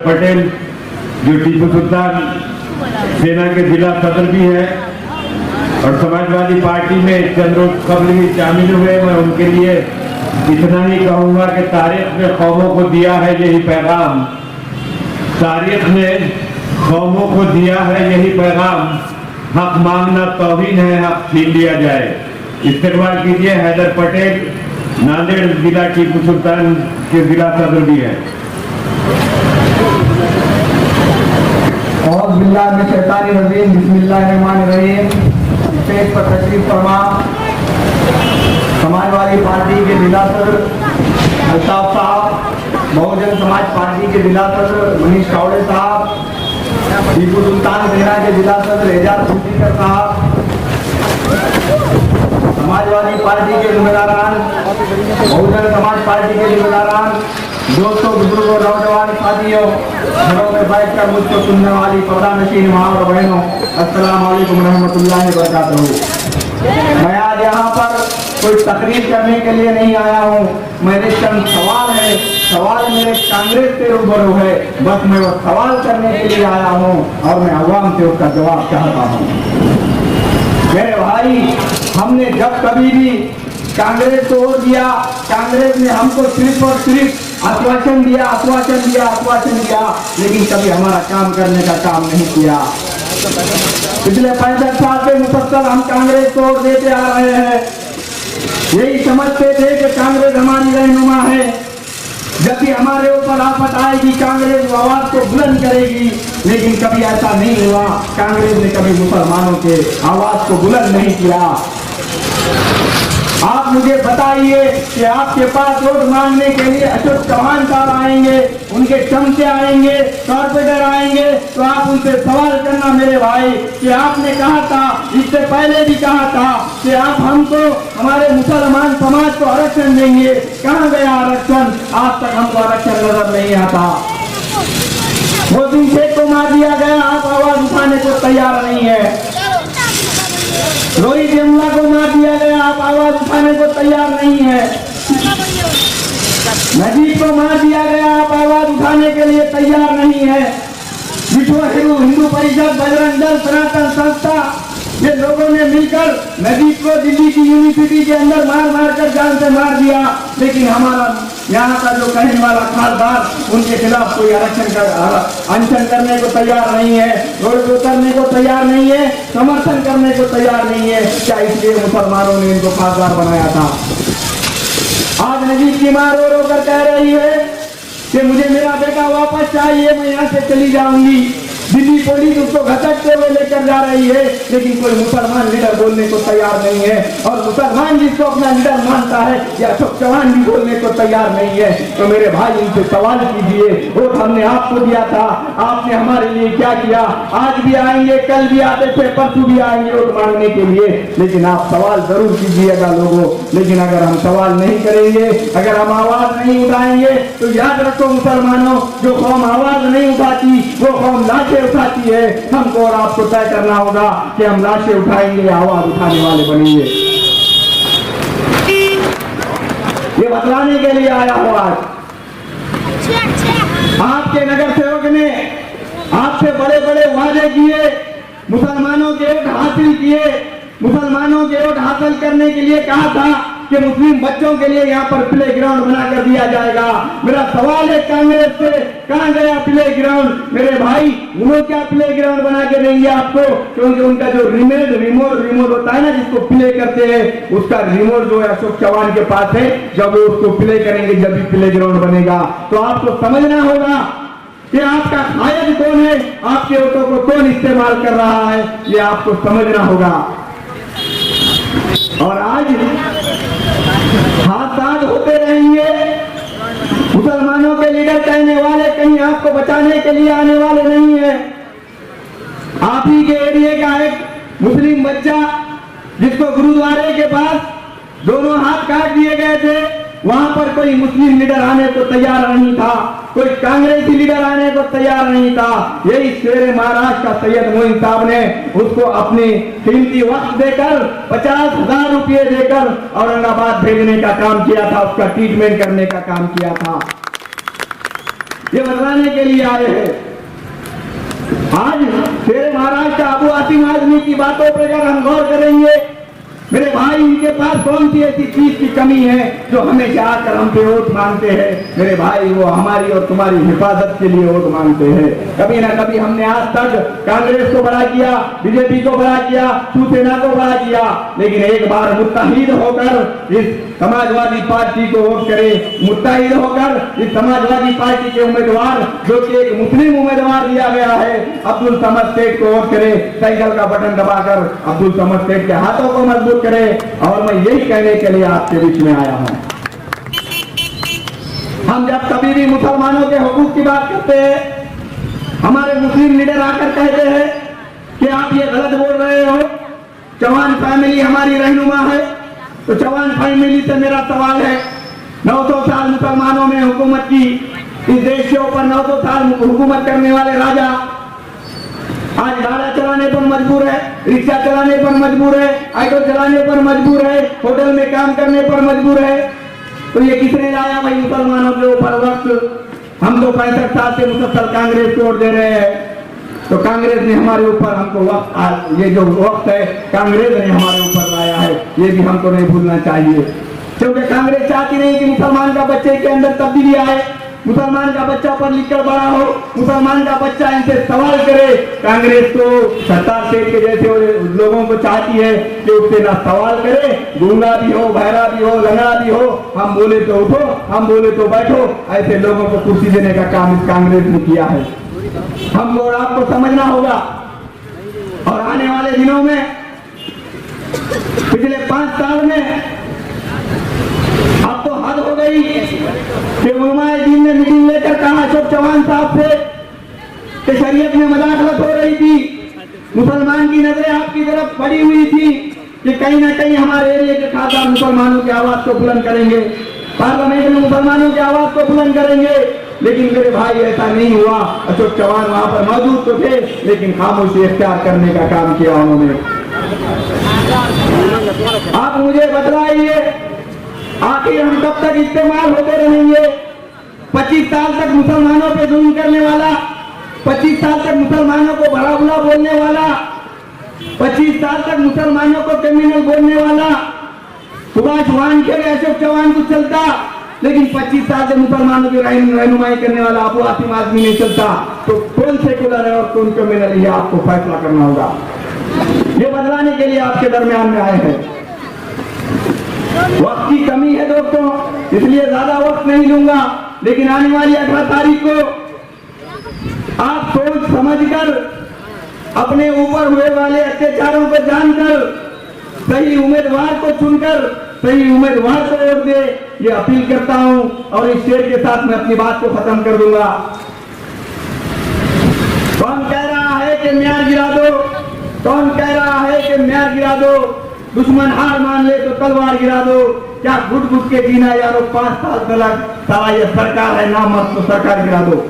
पटेल जो टीपू सुल्तान सेना के जिला सदर भी है और समाजवादी पार्टी में चंद रोज कबल भी शामिल हुए। मैं उनके लिए इतना ही कहूंगा कि तारीख ने कौमों को दिया है यही पैगाम, तारीख ने कौमों को दिया है यही पैगाम, हक मांगना तौहीन है, हक छीन लिया जाए। इस्तेमाल कीजिए। हैदर पटेल, नांदेड़ जिला टीपू सुल्तान के जिला सदर भी है। और बिस्मिल्लाहिर्रहमानिर्रहीम। स्टेज पर तशरीफ फरमा समाजवादी पार्टी के जिला सदर अल्ताफ साहब, बहुजन समाज पार्टी के जिला सदर मनीष कावड़े साहब, टीपू सुल्तान सेना के जिला सदर एजाज खुशीकर साहब, समाजवादी पार्टी के जिम्मेदारान, बहुजन समाज पार्टी के जिम्मेदारान, दोस्तों, बुजुर्गों, नौजवान साथियों, घरों में बैठकर मुझको सुनने वाली पर्दा नशीन माँ और बहनों, अस्सलाम वालेकुम रहमतुल्लाहि व बरकातहू। मैं आज यहाँ पर कोई तकरीर करने के लिए नहीं आया हूँ। मेरे चंद सवाल मेरे कांग्रेस से रूबरू है, बस मैं वो सवाल करने के लिए आया हूँ और मैं अवाम से उसका जवाब चाहता हूँ। मेरे भाई, हमने जब कभी भी कांग्रेस को वोट दिया, कांग्रेस ने हमको सिर्फ और सिर्फ आश्वासन दिया, लेकिन कभी हमारा काम करने का काम नहीं किया। पिछले 65 साल से मुसलसल हम कांग्रेस को वोट देते आ रहे हैं। यही समझते थे कि कांग्रेस हमारी रहनुमा है, जब भी हमारे ऊपर आफत आएगी कांग्रेस आवाज को बुलंद करेगी, लेकिन कभी ऐसा नहीं हुआ। कांग्रेस ने कभी मुसलमानों के आवाज को बुलंद नहीं किया। आप मुझे बताइए कि आपके पास वोट मांगने के लिए अशोक चौहान साहब आएंगे, उनके चमचे आएंगे, कॉर्पोरेटर आएंगे, तो आप उनसे सवाल करना मेरे भाई कि आपने कहा था, इससे पहले भी कहा था कि आप हमको, हमारे मुसलमान समाज को आरक्षण देंगे। कहाँ गया आरक्षण? आज तक हमको आरक्षण नजर नहीं आता। मोदी शेख को मार दिया गया, आप आवाज उठाने को तैयार नहीं है। रोहित यमुना को मार दिया गया, आप आवाज उठाने को तैयार नहीं है। नजीब को मार दिया गया, आप आवाज उठाने के लिए तैयार नहीं है। विश्व हिंदू परिषद, बजरंग दल, सनातन संस्था, ये लोगों ने मिलकर नजीब को दिल्ली की यूनिवर्सिटी के अंदर मार कर जान से मार दिया, लेकिन हमारा यहाँ का जो कहने वाला खासदार उनके खिलाफ कोई अनशन करने को तैयार नहीं है, रोड पे उतरने को तैयार नहीं है, समर्थन करने को तैयार नहीं है। क्या इसलिए मुसलमानों ने इनको खासदार बनाया था? आज नजीब की मां रो कर कह रही है कि मुझे मेरा बेटा वापस चाहिए, मैं यहाँ से चली जाऊंगी। दिल्ली पुलिस उसको घसकते हुए लेकर जा रही है, लेकिन कोई मुसलमान लीडर बोलने को तैयार नहीं है। और मुसलमान जिसको अपना लीडर मानता है, या अशोक चौहान भी बोलने को तैयार नहीं है। तो मेरे भाई, इनसे सवाल कीजिए, वोट हमने आपको दिया था, आपने हमारे लिए क्या किया? आज भी आएंगे, कल भी आते थे, परसों भी आएंगे वोट मांगने के लिए, लेकिन आप सवाल जरूर कीजिएगा लोगों। लेकिन अगर हम सवाल नहीं करेंगे, अगर हम आवाज नहीं उठाएंगे, तो याद रखो मुसलमानों, जो कौम आवाज नहीं उठाती वो कौम लाशें उठाती है। हमको और आपको तय करना होगा कि हम लाशें उठाएंगे, आवाज उठाने वाले बनेंगे। ये बतलाने के लिए आया हूं आज। आपके नगर सेवक ने आपसे बड़े बड़े वादे किए, मुसलमानों के वोट हासिल किए, मुसलमानों के वोट हासिल करने के लिए कहा था कि मुस्लिम बच्चों के लिए यहाँ पर प्ले ग्राउंड बना कर दिया जाएगा। मेरा सवाल है कांग्रेस से, कहाँ गया प्ले ग्राउंड? मेरे भाई, वो क्या प्ले ग्राउंड बना के देंगे आपको? क्योंकि उनका जो रिमोट होता है ना, जिसको प्ले करते हैं, उसका रिमोट जो है अशोक चौहान के पास है। जब वो उसको प्ले करेंगे, जब भी प्ले ग्राउंड बनेगा, तो आपको समझना होगा कि आपका खायद कौन है, आपके वोटों को कौन इस्तेमाल कर रहा है, ये आपको समझना होगा। और आज हाथ होते रहेंगे। मुसलमानों के लीडर कहने वाले कहीं आपको बचाने के लिए आने वाले नहीं है। आप ही के एरिया का एक मुस्लिम बच्चा, जिसको गुरुद्वारे के पास दोनों हाथ काट दिए गए थे, वहां पर कोई मुस्लिम लीडर आने को तैयार नहीं था, कोई कांग्रेसी लीडर आने को तैयार नहीं था। यही शेर महाराष्ट्र का सैयद मोइन साहब ने उसको अपनी कीमती वक्त देकर 50,000 रुपये देकर औरंगाबाद भेजने का काम किया था, उसका ट्रीटमेंट करने का काम किया था। ये बदलाने के लिए आए हैं। आज शेरे महाराज का अबू आसिम आजमी की बातों पर अगर हम गौर करेंगे, मेरे भाई, इनके पास कौन सी ऐसी चीज की कमी है जो हमेशा आकर हम पे वोट मांगते हैं? मेरे भाई, वो हमारी और तुम्हारी हिफाजत के लिए वोट मांगते हैं। कभी ना कभी हमने आज तक कांग्रेस को बड़ा किया, बीजेपी को बड़ा किया, शिवसेना को बड़ा किया, लेकिन एक बार मुत्तहिद होकर इस समाजवादी पार्टी को वोट करे, मुत्तहिद होकर इस समाजवादी पार्टी के उम्मीदवार, जो कि एक मुस्लिम उम्मीदवार दिया गया है, अब्दुल समद सेठ को वोट करे। साइकिल का बटन दबाकर अब्दुल समद सेठ के हाथों को मजबूत करे। और मैं यही कहने के लिए आपके बीच में आया हूं। हम जब कभी भी मुसलमानों के हुकूक की बात करते हैं, हमारे मुस्लिम लीडर आकर कहते हैं कि आप ये गलत बोल रहे हो, चौहान फैमिली हमारी रहनुमा है। तो चौहान फैमिली से मेरा सवाल है, 900 साल मुसलमानों में हुकूमत की, इस देश के ऊपर 900 साल हुकूमत करने वाले राजा आज गाड़ा चलाने पर मजबूर है, रिक्शा चलाने पर मजबूर है, ऑटो चलाने पर मजबूर है, होटल में काम करने पर मजबूर है। तो ये किसने लाया भाई मुसलमानों के ऊपर वक्त? हम तो 65 साल से मुसलसल कांग्रेस को वोट दे रहे हैं। तो कांग्रेस ने हमारे ऊपर हमको वक्त, ये जो वक्त है कांग्रेस ने हमारे ऊपर लाया है, ये भी हमको नहीं भूलना चाहिए। क्योंकि कांग्रेस चाहती नहीं कि मुसलमान का बच्चे के अंदर तब्दीली आए, मुसलमान का बच्चा पढ़ लिख कर बड़ा हो, मुसलमान का बच्चा इनसे सवाल करे। कांग्रेस तो सत्तार सेठ के जैसे लोगों को चाहती है कि उससे ना सवाल करे, गूंगा भी हो, बहरा भी हो, लंगड़ा भी हो, हम बोले तो उठो, हम बोले तो बैठो, ऐसे लोगों को कुर्सी देने का काम इस कांग्रेस ने किया है। हमको और आपको समझना होगा। और आने वाले दिनों में, पिछले 5 साल में अब तो हद हो गई कि उलमाए दीन ने मीटिंग लेकर कहा अशोक चौहान साहब से कि शरीयत में मदाखलत हो रही थी, मुसलमान की नजरें आपकी तरफ पड़ी हुई थी कि कहीं ना कहीं हमारे एरिया के खासदार मुसलमानों की आवाज को बुलंद करेंगे, पार्लियामेंट में मुसलमानों की आवाज को बुलंद करेंगे। लेकिन मेरे भाई ऐसा नहीं हुआ। अशोक चौहान वहां पर मौजूद तो थे, लेकिन खामोशी इख्तियार करने का काम किया उन्होंने। आप मुझे बतलाइए, आखिर हम कब तक इस्तेमाल होते रहेंगे? 25 साल तक मुसलमानों पे जुल्म करने वाला, 25 साल तक मुसलमानों को भला बुरा बोलने वाला, 25 साल तक मुसलमानों को क्रिमिनल बोलने वाला सुभाष वानखेड़े अशोक चौहान को चलता, लेकिन 25 साल से मुसलमानों की रहनुमाई करने वाला अबू आसिम आजमी नहीं चलता। तो कौन सेकुलर है और कौन क्रिमिनल है, आपको फैसला करना होगा। ये बदलाने के लिए आपके दरमियान में आए हैं। वक्त की कमी है दोस्तों, इसलिए ज्यादा वक्त नहीं लूंगा, लेकिन आने वाली 18 तारीख को आप सोच समझकर, अपने ऊपर हुए वाले अत्याचारों को जानकर, सही उम्मीदवार को चुनकर सही उम्मीदवार को वोट दे, ये अपील करता हूं। और इस शेर के साथ मैं अपनी बात को खत्म कर दूंगा। कौन कह रहा है कि म्यार गिरा दो? कौन कह रहा है कि म्यार गिरा दो? दुश्मन हार मान ले तो तलवार गिरा दो। क्या घुट घुट के जीना यारो 5 साल तक? सारा ये सरकार है नामर्द, तो सरकार गिरा दो।